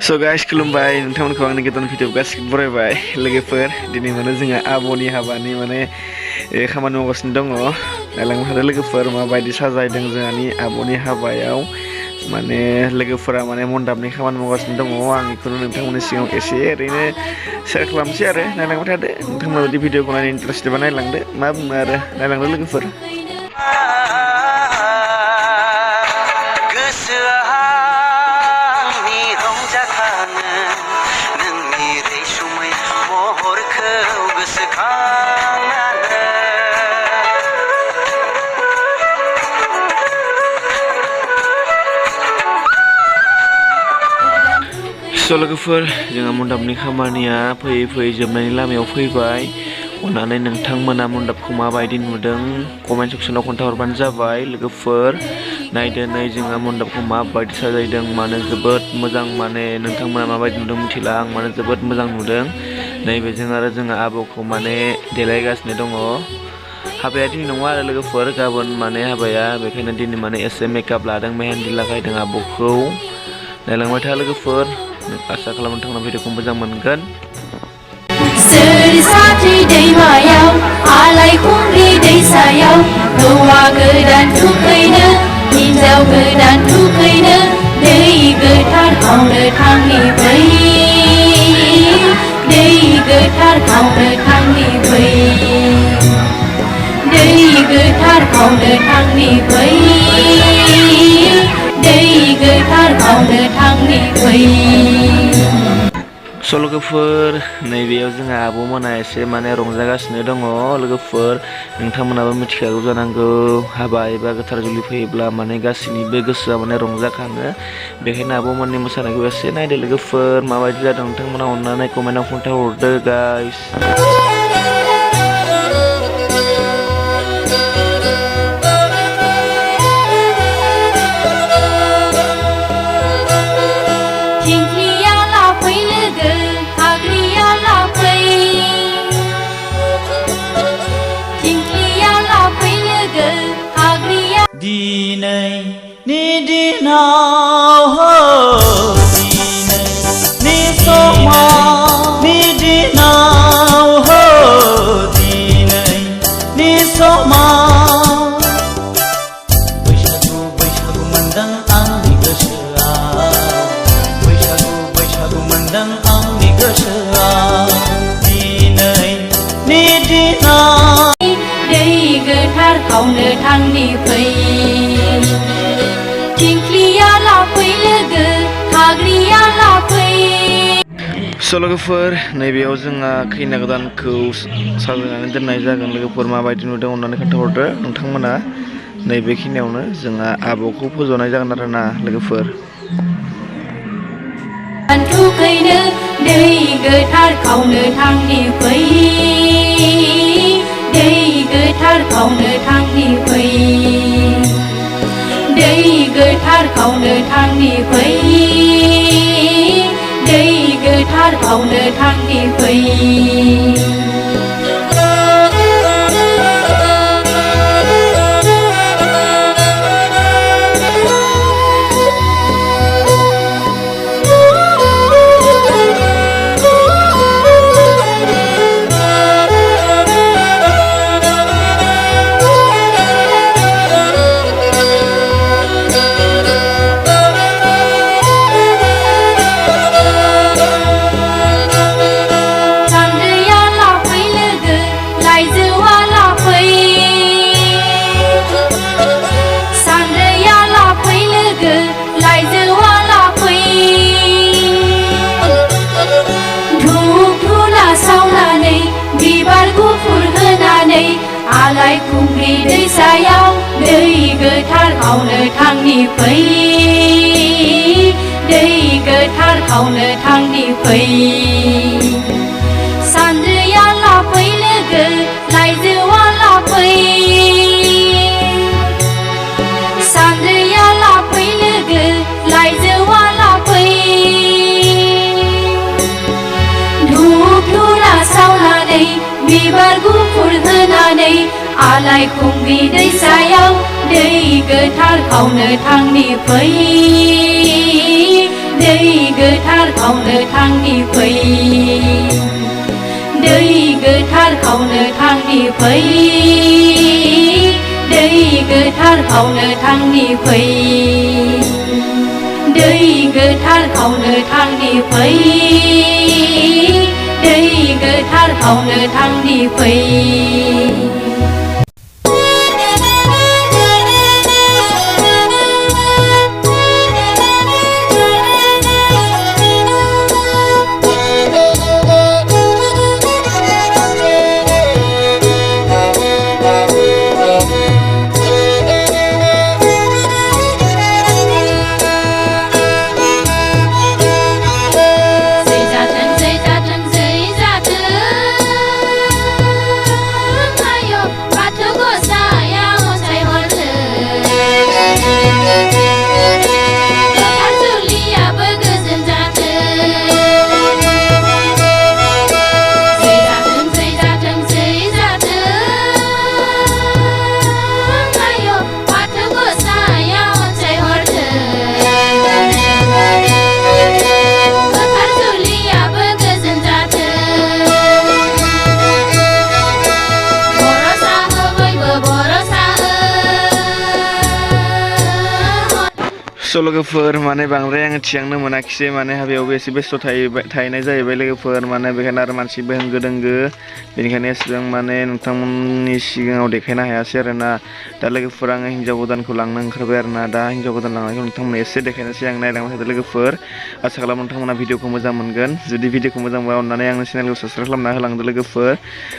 So guys, खुलुमबाय नोंथांमोनखौ आंनि गोदान भिडिअ गासिबो बरायबाय लोगोफोर दिनै माने जोंहा आब'नि हाबानि माने खामानि मावगासिनो दङ नायलांबाय थादो लोगोफोर माबायदि साजायदों जोंहानि आब'नि हाबायाव माने लोगोफोरा माने मन्दापनि खामानि मावगासिनो दङ आं बेखौनो नोंथांमोननि सिगाङाव एसे ओरैनो शेयार खालामसै आरो नायलांबाय थादो नोंथांमोना जुदि भिडिअखौ नायनो इन्टारेस्टेडबा नायलांदो मा बुङो आरो नायलांदो लोगोफोर लोगोफोर जोंहा मन्दापनि खामानिया फैयै फैयै जोबनायनि लामायाव फैबाय अननानै नोंथांमोना मन्दापखौ माबायदि नुदों कमेन्ट सेक्सनाव खोन्थाहरबानो जाबाय लोगोफोर नायदो नै जोंहा मन्दापखौ माबायदि साजायदों माने जोबोद मोजां माने नोंथांमोना माबायदि नुदों मिथिला आं माने जोबोद मोजां नुदों नैबेजों आरो जोंहा आब'खौ माने देलायगासिनो दङ हाबाया दिनै नङा आरो लोगोफोर गाबोन माने हाबाया बेखायनो दिनै माने एसे मेकआप लादों मेहेन्दि लागायदों आब'खौ नायलांबाय था लोगोफोर आसा खालामो नोंथांमोना भिडिअखौ मोजां मोनगोन सोरसाथि दैमायाव आलायखुंग्रि दैसायाव हौवा गोदान थुखैनो हिन्जाव गोदान थुखैनो दै गोथार खावनो थांनिबै दै गोथार खावनो थांनिबै दै गोथार खावनो थांनिबै दै गोथार खावनो थांनिबै लोगोफोर नैबेयाव जोंहा आब'मोना एसे माने रंजागासिनो दङ लोगोफोर नोंथांमोनाबो मिथिखागौ जानांगौ हाबा एबा गोथार जुलि फैयोब्ला माने गासैनिबो गोसोआ माने रंजाखाङो बेखायनो आब'मोननि मोसानायखौ एसे नायदो लोगोफोर माबायदि जादों नोंथांमोना अननानै कमेन्टआव खोन्थाहरदो गाइस दिनैनि दिनाव दिनैनि समावनि दिनाव दिनैनि समाव बैसागु बैसागु मोनदों आंनि गोसोआव बैसागु मोनदों आंनि गोसोआव दिनैनि दिनाव दै गोथार खावनो थांनिबै थिंख्लिया लाफै लोगो खाग्रिया लाफै लोगोफोर नैबेयाव जोंहा खैना गोदानखौ साजायनानै दोननाय जागोन लोगोफोर माबायदि नुदों अननानै खोन्थाहरदो नोंथांमोना नैबेखिनियावनो जोंहा आब'खौ फज'नाय जागोन आरोना लोगोफोर थुखैनो दै गोथार खावनो थांनिबै दै गोथार खावनो थांनिबै दै गोथार खावनो थांनिबै दै गोथार खावनो थांनिबै आलायखुंग्रि दैसायाव दै गोथार खावनो थांनिबै दै गोथार खावनो थांनिबै सान्द्रिया लाफै लोगो लाइजौआ लाफै सान्द्रिया लाफै लोगो लाइजौआ लाफै धुप धुना सावनानै बिबार गुफुर होनानै आलायखुंग्रि दैसायाव दै गोथार खावनो थांनिबै दै गोथार खावनो थांनि फै दै गोथार खावनो थांनि फै दै गोथार खावनो थांनि फै दै गोथार खावनो थांनि फै दै गोथार खावनो थांनि फै लोगोफोर माने बांद्राय आङो थिखांनो मोनाखिसै माने हाबायावबो एसे बेस्थ' थाहैनाय जाहैबाय लोगोफोर माने बेखायनो आरो मानसिबो होंगो दोंगो बेनिखायनो एसेबां माने नोंथांमोननि सिगाङाव देखायनो हायासै आरोना दा लोगोफोर आङो हिन्जाव गोदानखौ लांनो ओंखारबाय आरोना दा हिन्जाव गोदान लांनायखौ नोंथांमोननो एसे देखायनोसै आं नायलांबाय थादों लोगोफोर आसा खालामो नोंथांमोना भिडिअखौ मोजां मोनगोन जुदि भिडिअखौ मोजां मोनबा अननानै आंनि चेनेलखौ साबसक्राइब खालामना होलांदो लोगोफोर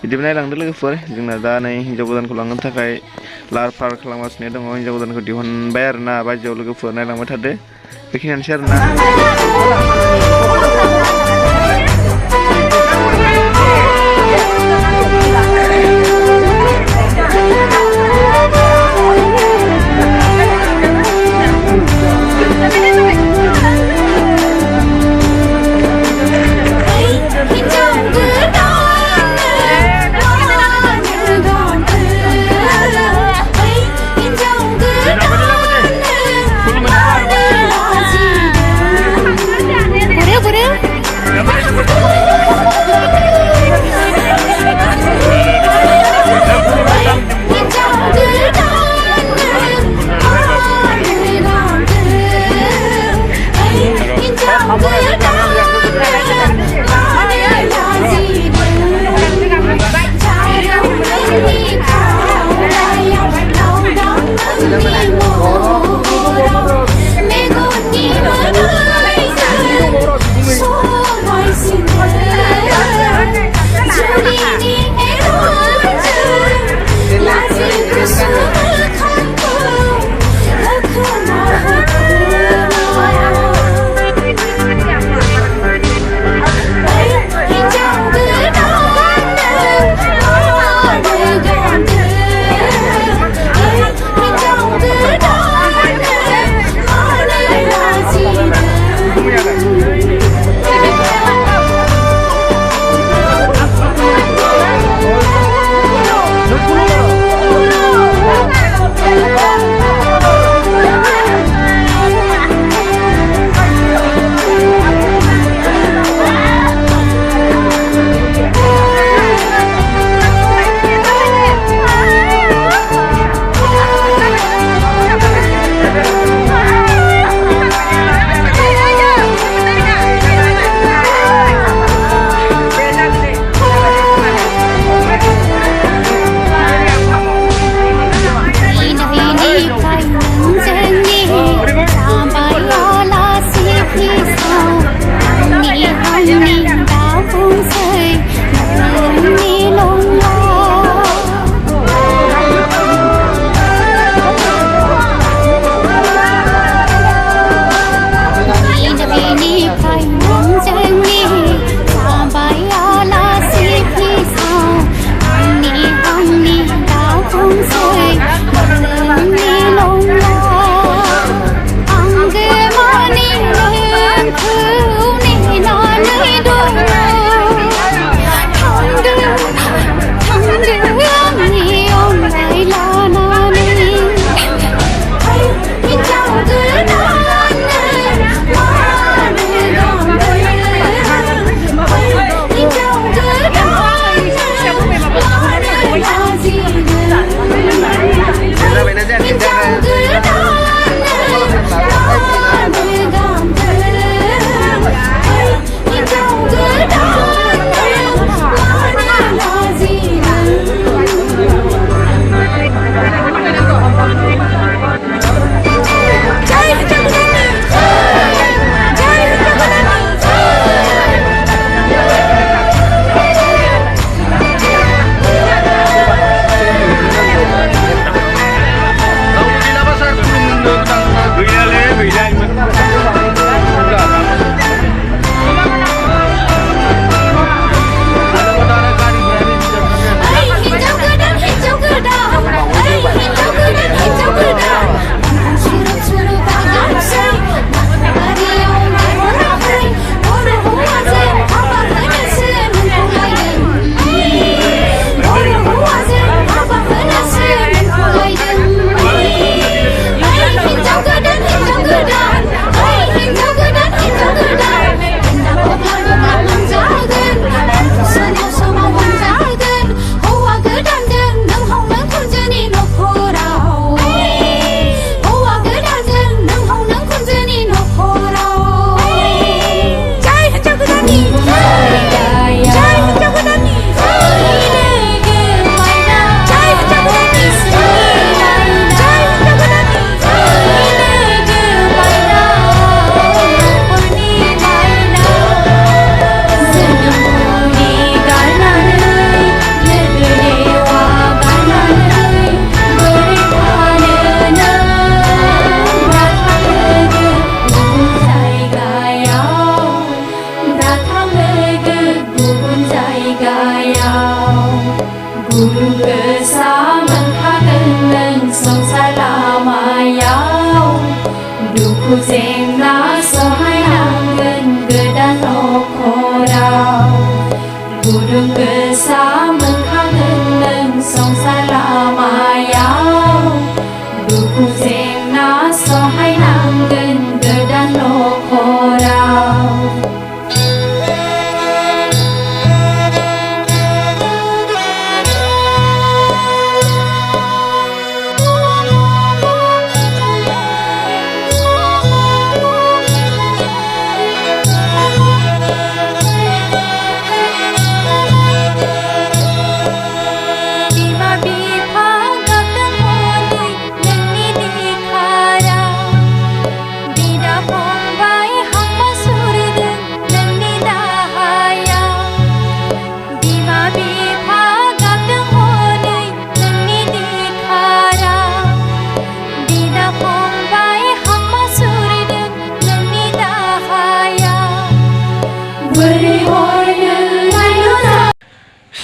बिदिबो नायलांदो लोगोफोर जोंना दा नै हिन्जाव गोदानखौ लांनो थाखाय लाहार फाहार खालामगासिनो दङ हिन्जाव गोदानखौ दिहुनबाय आरोना बायजोआव लोगोफोर नायलांबाय थादो बेखिनियानोसै आरोना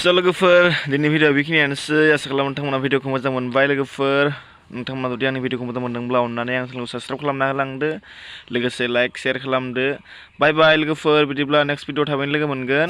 स' लोगोफोर दिनै भिडिअ बेखिनियानोसै आसा खालामो नोंथांमोना भिडिअखौ मोजां मोनबाय लोगोफोर नोंथांमोना जुदि आंनि भिडिअखौ मोजां मोनदोंब्ला अननानै आं चेनेलखौ साबस्क्राइब खालामना होलांदो लोगोसे लाइक शेयार खालामदो बाय बाय लोगोफोर बिदिब्ला नेक्स्ट भिडिअ थाबैनो लोगो मोनगोन